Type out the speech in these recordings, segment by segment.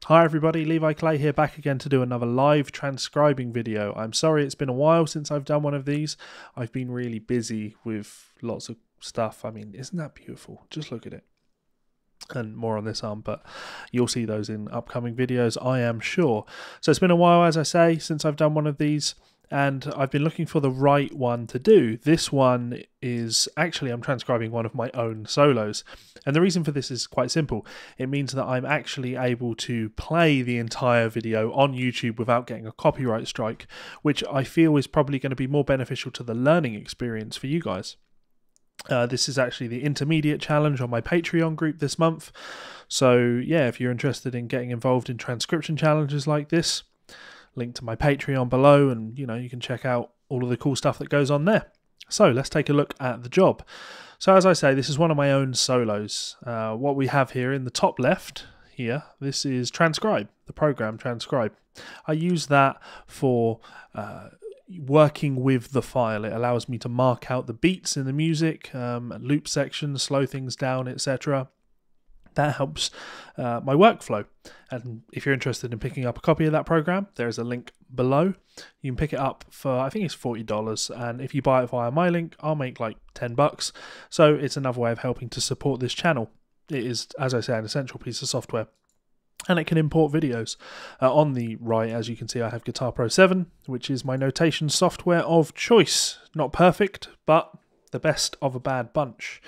Hi everybody, Levi Clay here, back again to do another live transcribing video. I'm sorry it's been a while since I've done one of these. I've been really busy with lots of stuff. I mean, isn't that beautiful? Just look at it. And more on this arm, but you'll see those in upcoming videos, I am sure. So it's been a while, as I say, since I've done one of these, and I've been looking for the right one to do. This one is actually, I'm transcribing one of my own solos, and the reason for this is quite simple. It means that I'm actually able to play the entire video on YouTube without getting a copyright strike, which I feel is probably going to be more beneficial to the learning experience for you guys. This is actually the intermediate challenge on my Patreon group this month. So yeah, if you're interested in getting involved in transcription challenges like this, link to my Patreon below, and you can check out all of the cool stuff that goes on there. So let's take a look at the job. So as I say, this is one of my own solos. What we have here in the top left here, this is Transcribe, the program Transcribe. I use that for working with the file. It allows me to mark out the beats in the music, loop sections, slow things down, etc. That helps my workflow. And if you're interested in picking up a copy of that program, there is a link below. You can pick it up for, I think it's $40, and if you buy it via my link, I'll make like $10. So it's another way of helping to support this channel. It is, as I say, an essential piece of software, and it can import videos. On the right, as you can see, I have Guitar Pro 7, which is my notation software of choice. Not perfect, but the best of a bad bunch.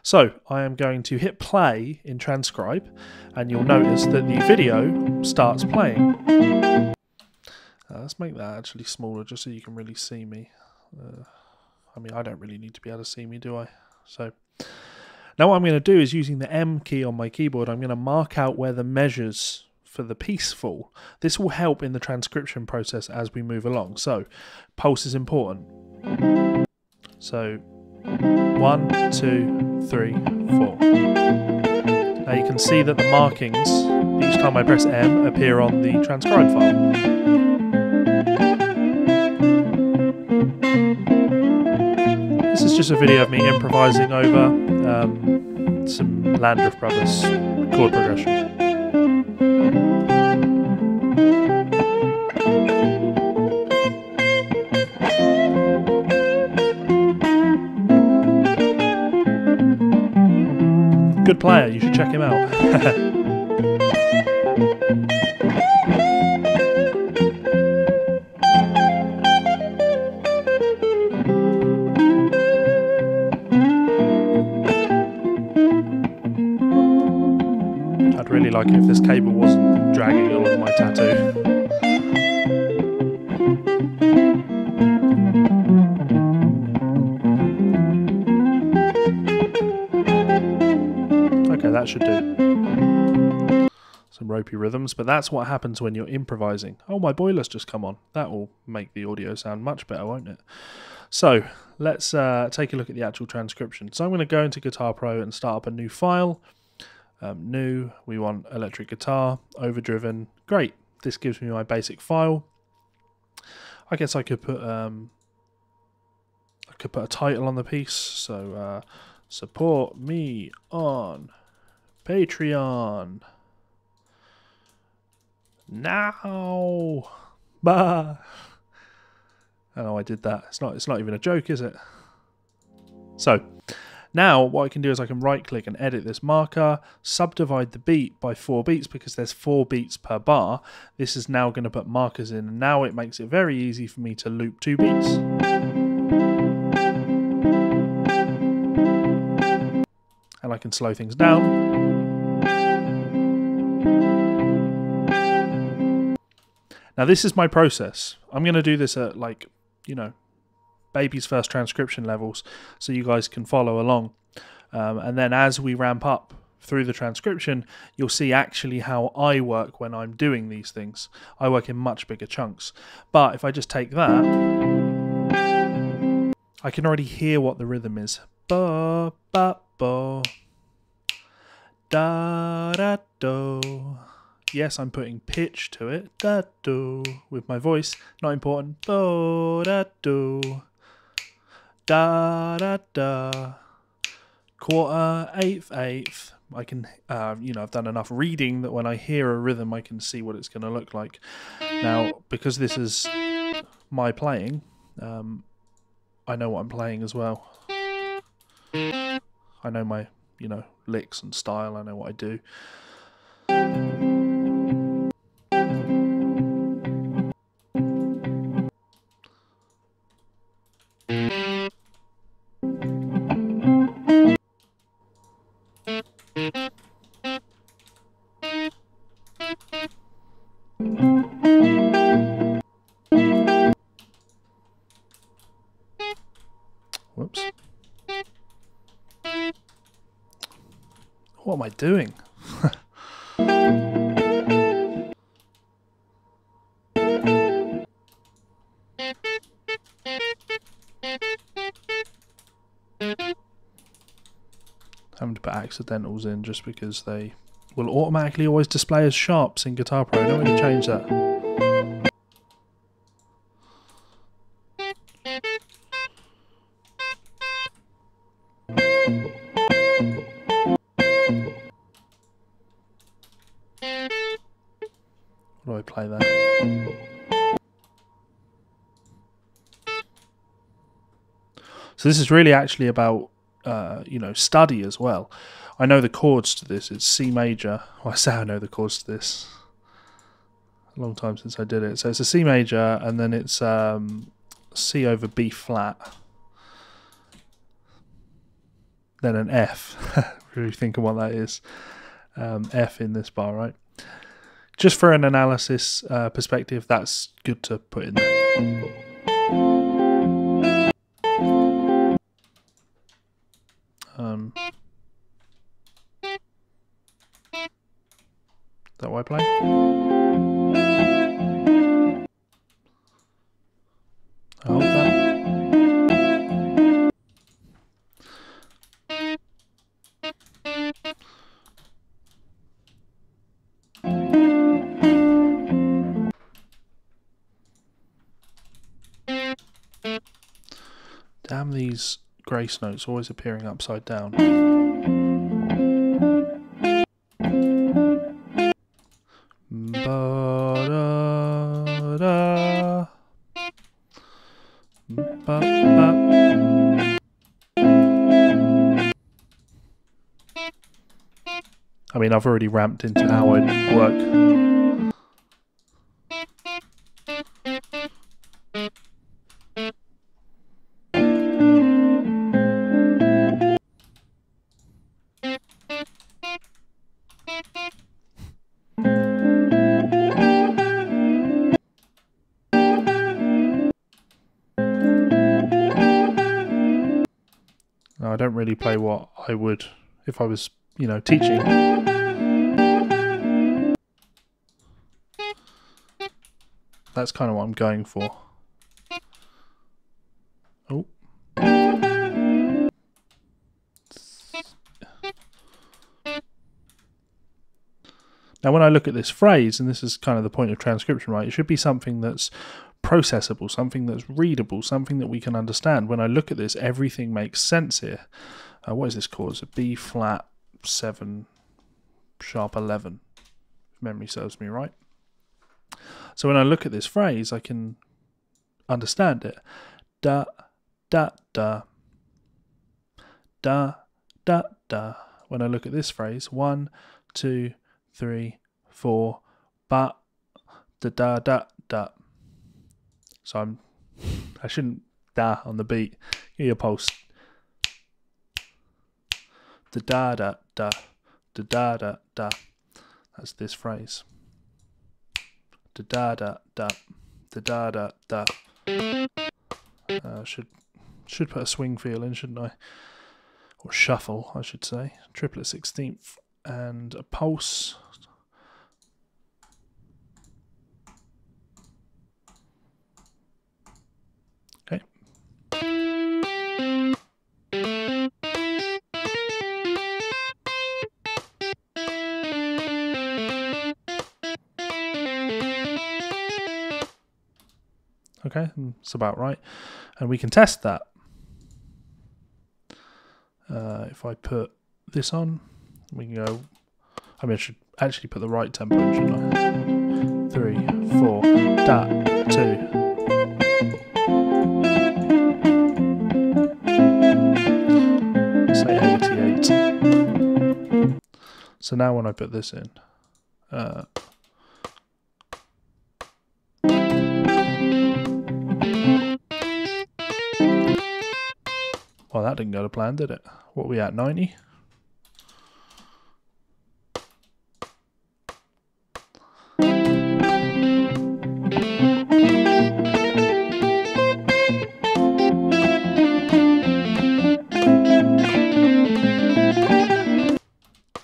So I am going to hit play in Transcribe, and you'll notice that the video starts playing. Let's make that actually smaller just so you can really see me. I mean, I don't really need to be able to see me, do I? So now what I'm going to do is, using the M key on my keyboard, I'm going to mark out where the measures for the piece fall. This will help in the transcription process as we move along. So pulse is important. So 1, 2, 3, 4. Now you can see that the markings, each time I press M, appear on the transcribe file. This is just a video of me improvising over some Landreth Brothers chord progression. Good player, you should check him out. I'd really like it if this cable wasn't dragging along my tattoo. Okay, that should do. Some ropey rhythms, but that's what happens when you're improvising. Oh, my boiler's just come on. That will make the audio sound much better, won't it? So let's take a look at the actual transcription. So I'm going to go into Guitar Pro and start up a new file. New, we want electric guitar, overdriven. Great, this gives me my basic file. I guess I could put a title on the piece. So support me on Patreon now. Bah. I know I did that. It's not even a joke, is it? So now what I can do is I can right click and edit this marker, subdivide the beat by 4 beats because there's 4 beats per bar. This is now going to put markers in, and now it makes it very easy for me to loop 2 beats. And I can slow things down. Now this is my process. I'm going to do this at baby's first transcription levels so you guys can follow along. And then as we ramp up through the transcription, you'll see actually how I work when I'm doing these things. I work in much bigger chunks. But if I just take that, I can already hear what the rhythm is. Ba, ba, ba. Da, da, do. Yes, I'm putting pitch to it. Da, do. With my voice. Not important. Do, da, do. Da, da, da. Quarter, eighth, I can, you know, I've done enough reading that when I hear a rhythm, I can see what it's going to look like. Now, because this is my playing, I know what I'm playing as well. I know my, you know, licks and style. I know what I do. Whoops. What am I doing? Having to put accidentals in just because they will automatically always display as sharps in Guitar Pro. Now we can change that. How do I play that? So this is really actually about you know, study as well. I know the chords to this. It's C major. Well, I say I know the chords to this. A long time since I did it. So it's a C major, and then it's C over B flat. Then an F. Really thinking what that is. F in this bar, right? Just for an analysis perspective, that's good to put in there. Is that what I play? I hold that. Damn these grace notes always appearing upside down. I mean, I've already ramped into how I'd work. No, I don't really play what I would if I was, you know, teaching. That's kind of what I'm going for. Oh. Now when I look at this phrase, and this is kind of the point of transcription, right? It should be something that's processable, something that's readable, something that we can understand. When I look at this, everything makes sense here. What is this chord? It's a B flat 7 sharp 11, if memory serves me right. So when I look at this phrase, I can understand it. Da, da, da. Da, da, da. When I look at this phrase, 1, 2, 3, 4, ba, da, da, da, da. So I shouldn't da on the beat. Give you a pulse. Da, da, da, da, da, da, da, da. That's this phrase. Da, da, da, da, da, da, da, da. Should put a swing feel in, shouldn't I? Or shuffle, I should say. Triplet 16th and a pulse. Okay. Okay, that's about right. And we can test that. If I put this on, We can go. I mean, I should actually put the right tempo in, shouldn't I? 3, 4, da, 2. Say 88. So now when I put this in, well, that didn't go to plan, did it? What are we at, 90?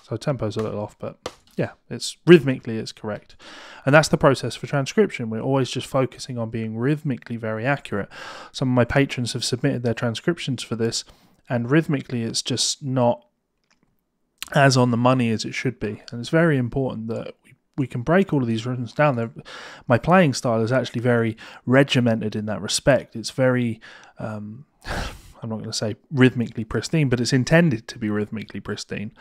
So tempo's a little off, but yeah, it's rhythmically it's correct. And that's the process for transcription. We're always just focusing on being rhythmically very accurate. Some of my patrons have submitted their transcriptions for this, and rhythmically it's just not as on the money as it should be. And it's very important that we can break all of these rhythms down. My playing style is actually very regimented in that respect. It's very, I'm not going to say rhythmically pristine, but it's intended to be rhythmically pristine.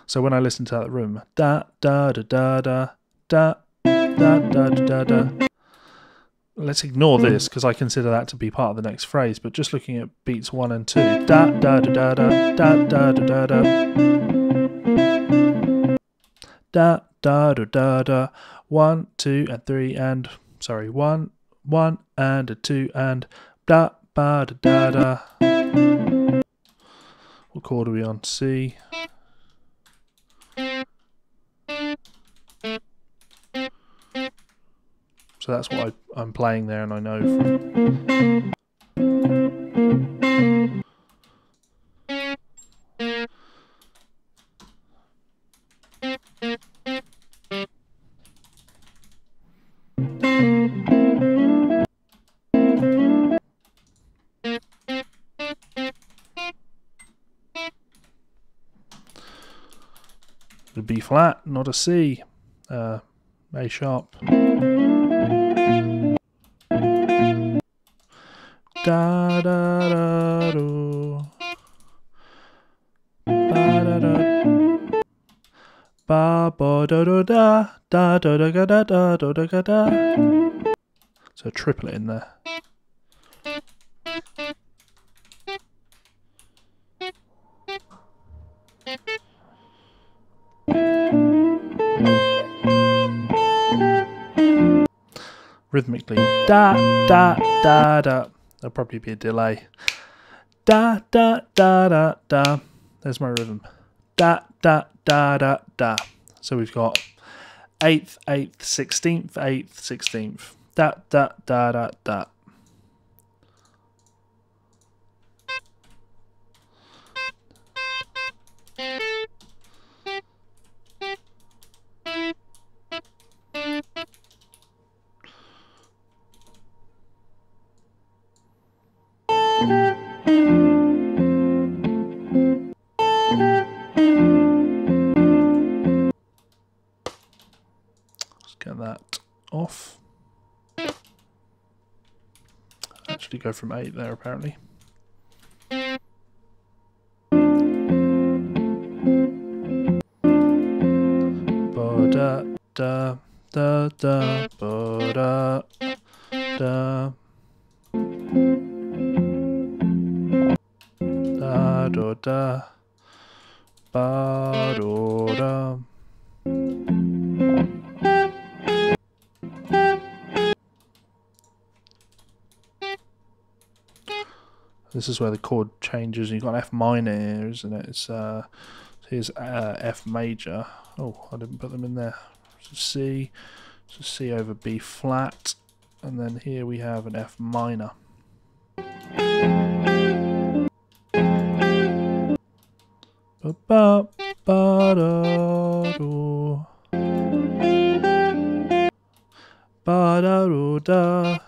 So when I listen to that rhythm, da da da da da da da da da da. Let's ignore this because I consider that to be part of the next phrase. But just looking at beats 1 and 2, da da da da da da da da da da da da da da. 1, 2, and 3, and sorry, 1, 1 and a 2 and da ba da da da. What chord are we on? C. So that's what I'm playing there, and I know from. A B flat, not a C. A sharp. Da da da do. Ba da da. Ba ba da da da da da da da da da da da. So a triplet in there. Rhythmically, da da da da. There'll probably be a delay. Da da da da da. There's my rhythm. Da da da da da. So we've got 8th, 8th, 16th, 8th, 16th. Da da da da da. Get that off. Actually go from 8 there apparently. Ba da da da da ba da da da do da ba do da. This is where the chord changes. You've got F minor here, isn't it? It's here's F major. Oh, I didn't put them in there. So C, so C over B flat, and then here we have an F minor. Ba ba ba da do. Ba da do da.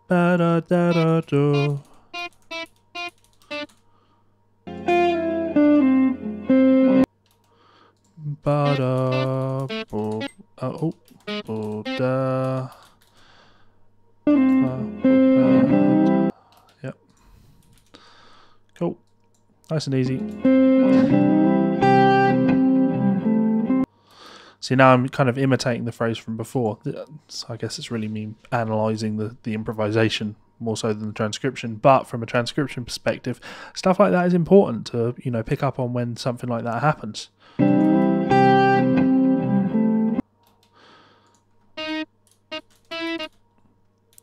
Ba da da da do. Ba da bo. Oh, bo da. Ba bo da. Nice and easy. See, now I'm kind of imitating the phrase from before. So I guess it's really me analysing the improvisation more so than the transcription. But from a transcription perspective, stuff like that is important to, you know, pick up on when something like that happens.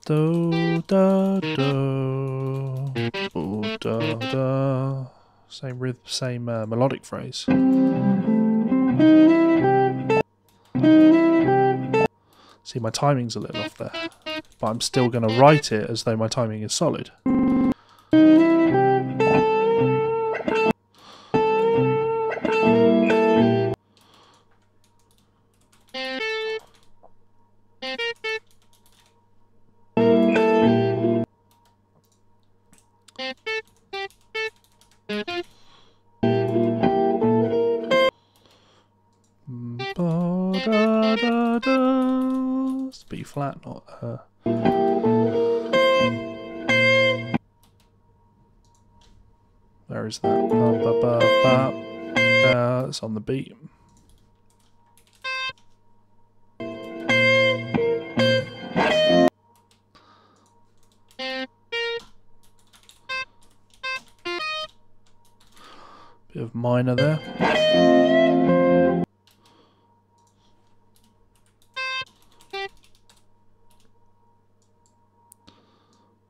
Do da do, do da da. Same rhythm, same melodic phrase. See, my timing's a little off there, but I'm still going to write it as though my timing is solid. It's B flat, not where is that? It's on the beat. Bit of minor there.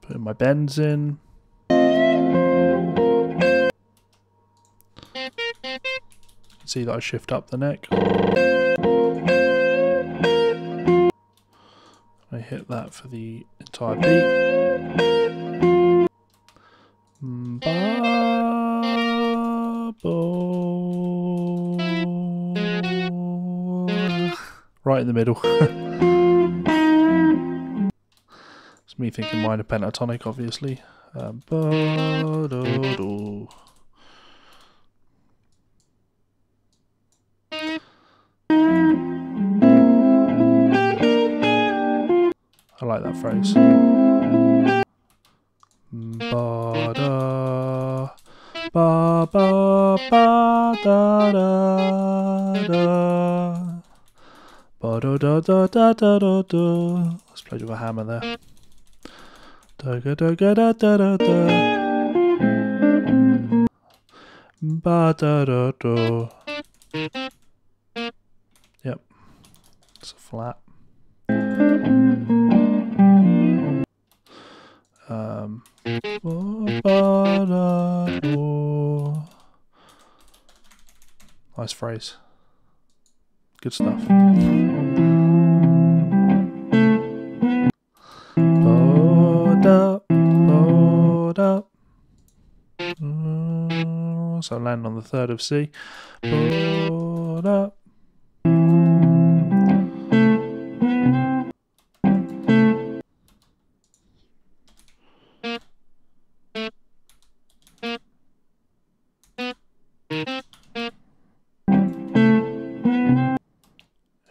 Putting my bends in. See that I shift up the neck. I hit that for the entire beat. Right in the middle. It's me thinking minor pentatonic, obviously. I like that phrase. Ba da ba ba ba da da da ba da da da da da da da. Let's play with a hammer there. Da da da da da da da. Ba da da da. Yep, it's a flat. Nice phrase. Good stuff. So land on the third of C.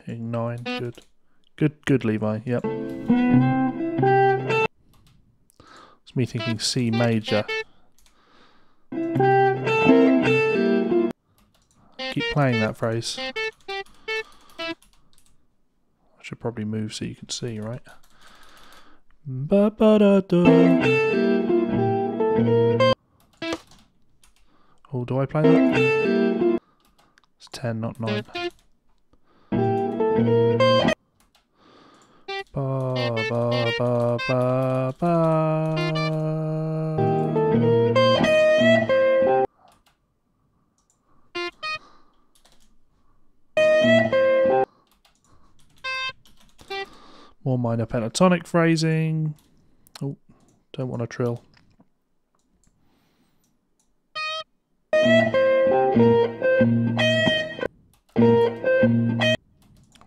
Hitting 9, good Levi, yep. It's me thinking C major. Keep playing that phrase. I should probably move so you can see, right? Ba ba da da. Oh, do I play that? It's 10, not 9. Ba ba ba ba ba. More minor pentatonic phrasing. Oh, don't want to trill.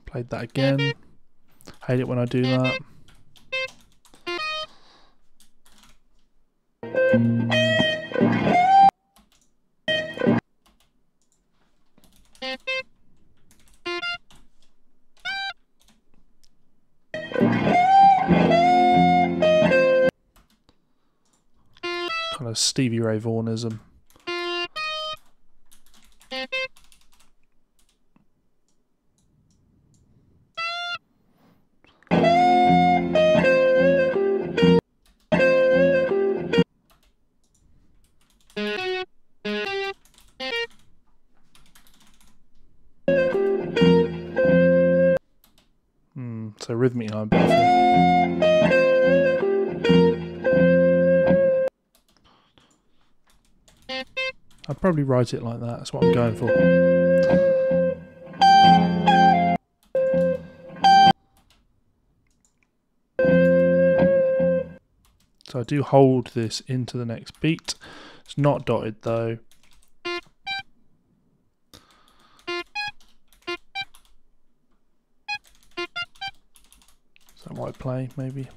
Played that again. Hate it when I do that. Kind of Stevie Ray Vaughnism. So rhythmically I'm a bit off here. I'd probably write it like that, that's what I'm going for. So I do hold this into the next beat. It's not dotted though. Is that what I play, maybe?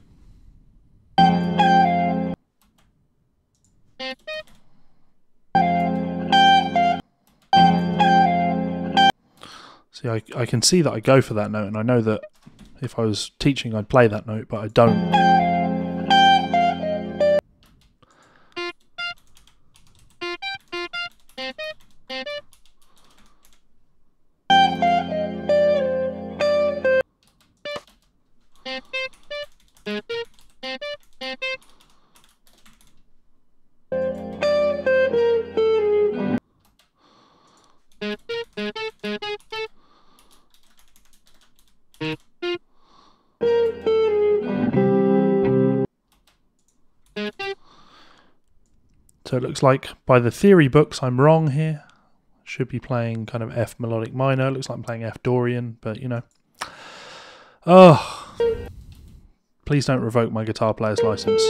See, I can see that I go for that note, and I know that if I was teaching I'd play that note, but I don't. So it looks like by the theory books I'm wrong here. Should be playing kind of F melodic minor. Looks like I'm playing F Dorian, but you know. Oh, please don't revoke my guitar player's license.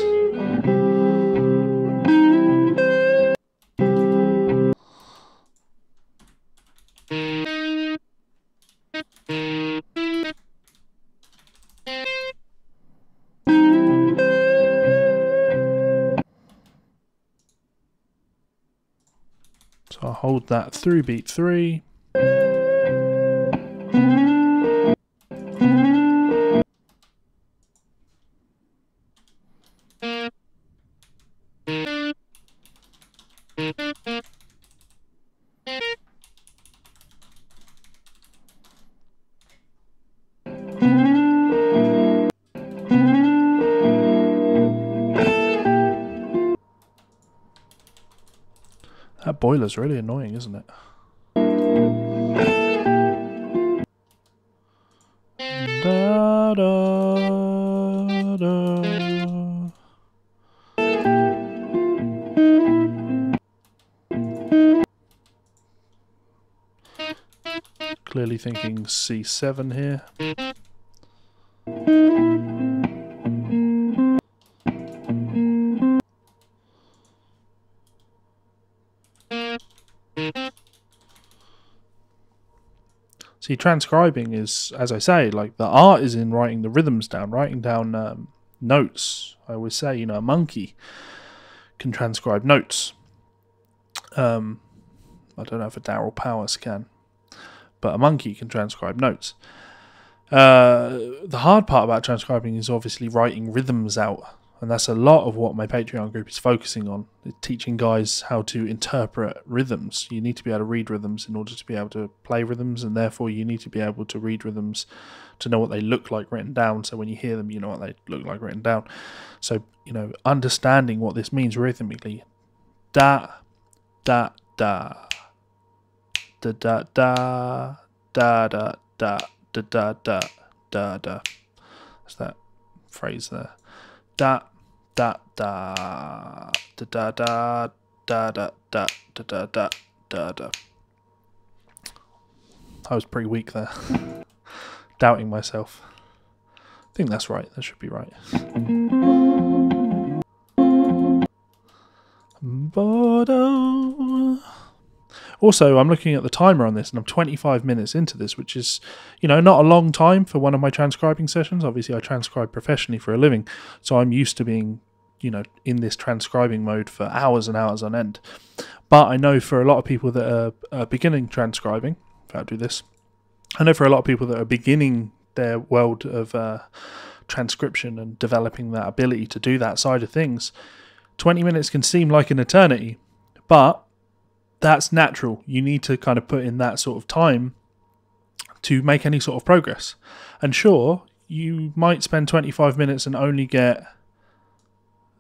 So I'll hold that through beat 3. That boiler's really annoying, isn't it? Da, da, da. Clearly thinking C7 here. See, transcribing is, as I say, like the art is in writing the rhythms down, writing down notes. I always say, you know, a monkey can transcribe notes. I don't know if a Darryl Powers can, but a monkey can transcribe notes. The hard part about transcribing is obviously writing rhythms out, and that's a lot of what my Patreon group is focusing on. It's teaching guys how to interpret rhythms. You need to be able to read rhythms in order to be able to play rhythms, and therefore you need to be able to read rhythms to know what they look like written down, so when you hear them you know what they look like written down. So, you know, understanding what this means rhythmically. Da, da, da. Da, da, da. Da, da, da. Da, da, da. Da, da. That's that phrase there. Da, da, da, da, da, da, da, da, da, da, da, da, da. I was pretty weak there. Doubting myself. I think that's right. That should be right. Also, I'm looking at the timer on this, and I'm 25 minutes into this, which is, you know, not a long time for one of my transcribing sessions. Obviously, I transcribe professionally for a living, so I'm used to being, you know, in this transcribing mode for hours and hours on end. But I know for a lot of people that are beginning transcribing, if I do this, I know for a lot of people that are beginning their world of transcription and developing that ability to do that side of things, 20 minutes can seem like an eternity, but that's natural. You need to kind of put in that sort of time to make any sort of progress. And sure, you might spend 25 minutes and only get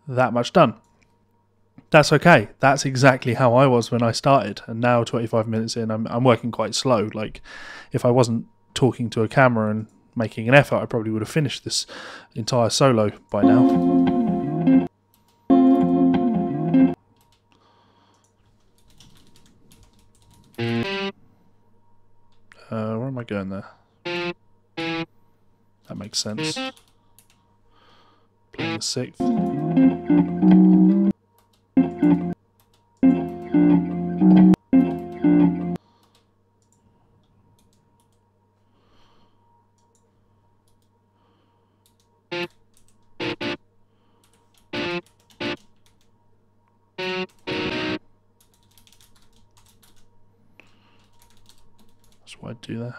that much done. That's okay. That's exactly how I was when I started. And now 25 minutes in, I'm working quite slow. Like, if I wasn't talking to a camera and making an effort, I probably would have finished this entire solo by now. Where am I going there? That makes sense. Playing the 6th. That's what I'd do there.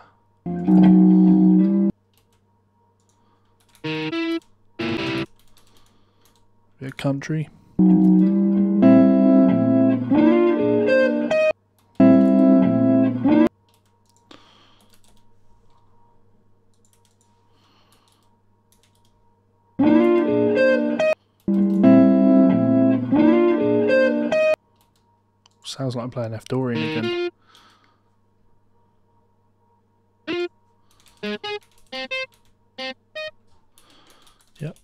Bit of country. Sounds like I'm playing F Dorian again. Yep.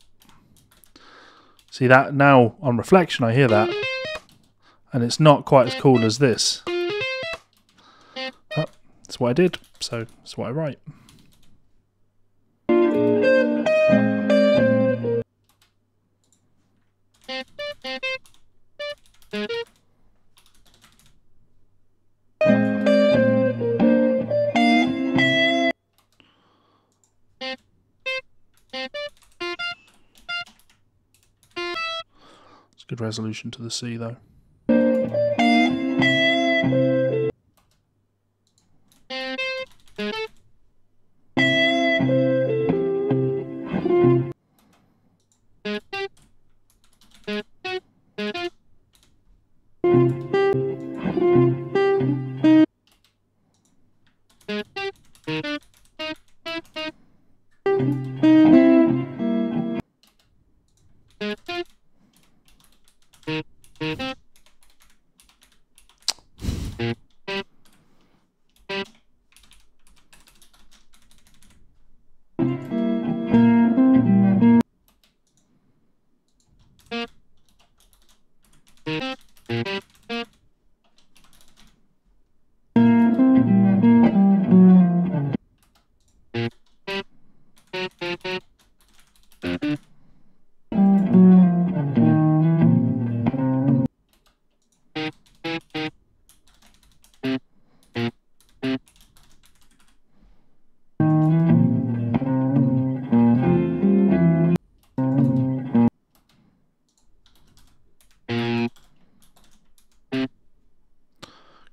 See that now on reflection, I hear that, and it's not quite as cool as this. But that's what I did, so that's what I write. Good resolution to the C though.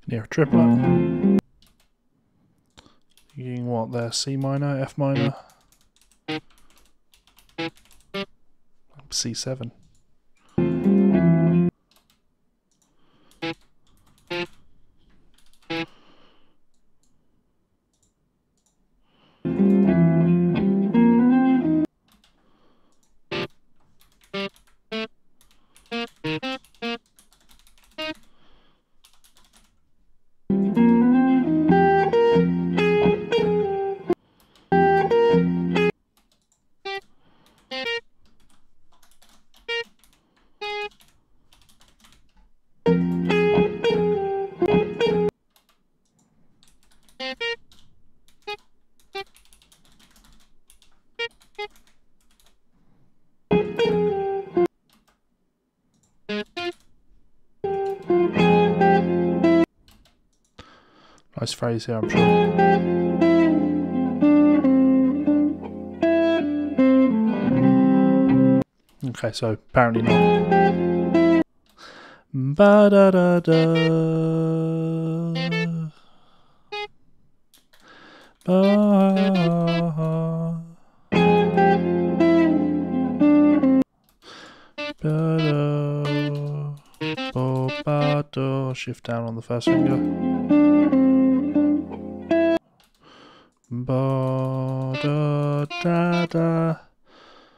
Near a triplet. Using what there? C minor, F minor, C7. Nice phrase here, I'm sure. Okay, so apparently not. Ba da da da. Ba. Ba da. Bo ba do. Shift down on the first finger. Ba da da da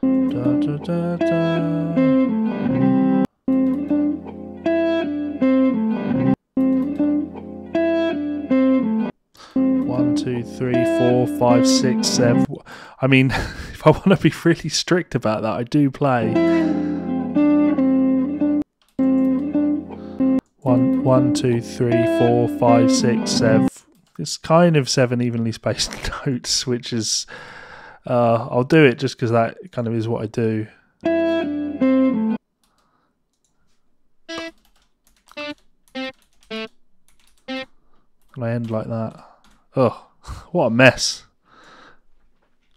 da da da da. 1, 2, 3, 4, 5, 6, 7. I mean, if I want to be really strict about that, I do play 1, 2, 3, 4, 5, 6, 7. It's kind of 7 evenly spaced notes, which is I'll do it just because that kind of is what I do. And I end like that. Oh, what a mess.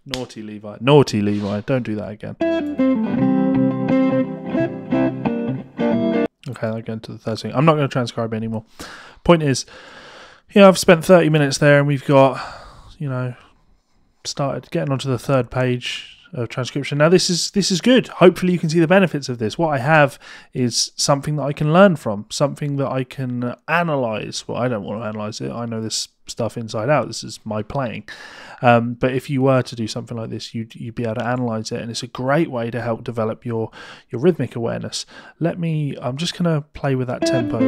Naughty Levi. Naughty Levi. Don't do that again. Okay, I'll go into the third thing. I'm not going to transcribe anymore. Point is, yeah, I've spent 30 minutes there and we've got, you know, started getting onto the third page of transcription. Now this is good. Hopefully you can see the benefits of this. What I have is something that I can learn from, something that I can analyze. Well, I don't want to analyze it. I know this stuff inside out. This is my playing. But if you were to do something like this, you'd be able to analyze it, and it's a great way to help develop your rhythmic awareness. I'm just going to play with that tempo.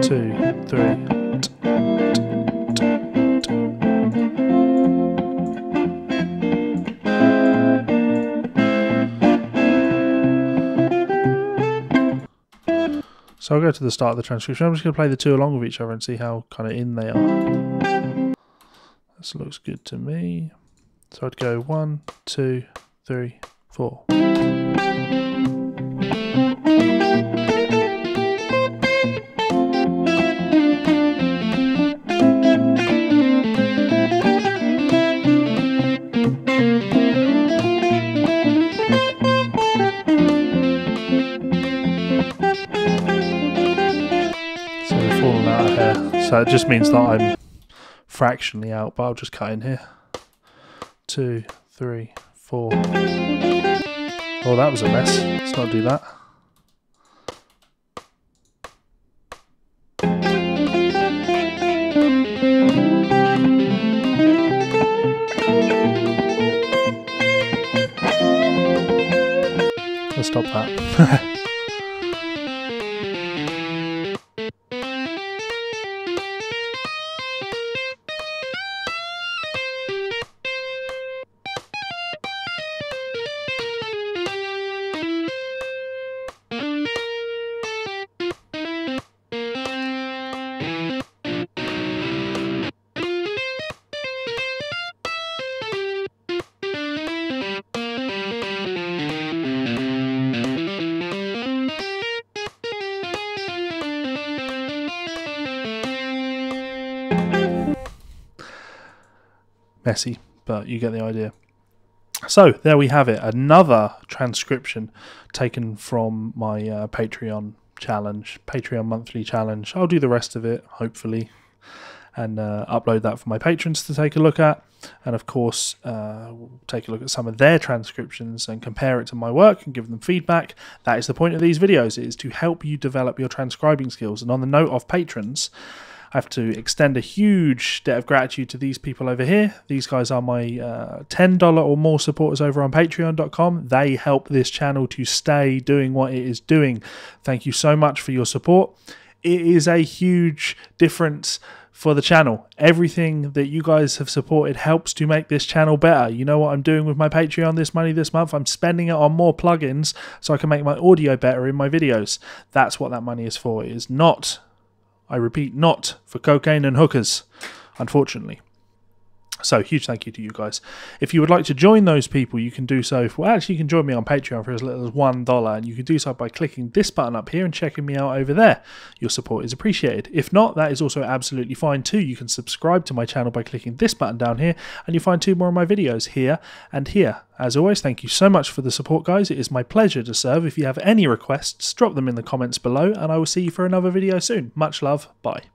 2, 3. So I'll go to the start of the transcription. I'm just going to play the two along with each other and see how kind of in they are. This looks good to me. So I'd go 1, 2, 3, 4. So it just means that I'm fractionally out, but I'll just cut in here. 2, 3, 4. Oh, that was a mess. Let's not do that. Let's stop that. Messy, but you get the idea. So there we have it, another transcription taken from my Patreon challenge, Patreon monthly challenge. I'll do the rest of it, hopefully, and upload that for my patrons to take a look at. And of course, we'll take a look at some of their transcriptions and compare it to my work and give them feedback. That is the point of these videos, it is to help you develop your transcribing skills. And on the note of patrons, I have to extend a huge debt of gratitude to these people over here. These guys are my $10 or more supporters over on patreon.com. They help this channel to stay doing what it is doing. Thank you so much for your support. It is a huge difference for the channel. Everything that you guys have supported helps to make this channel better. You know what I'm doing with my Patreon this month? I'm spending it on more plugins so I can make my audio better in my videos. That's what that money is for. It is not, I repeat, not for cocaine and hookers, unfortunately. So, huge thank you to you guys. If you would like to join those people, you can do so. Well, actually, you can join me on Patreon for as little as $1, and you can do so by clicking this button up here and checking me out over there. Your support is appreciated. If not, that is also absolutely fine too. You can subscribe to my channel by clicking this button down here, and you'll find 2 more of my videos here and here. As always, thank you so much for the support, guys. It is my pleasure to serve. If you have any requests, drop them in the comments below, and I will see you for another video soon. Much love. Bye.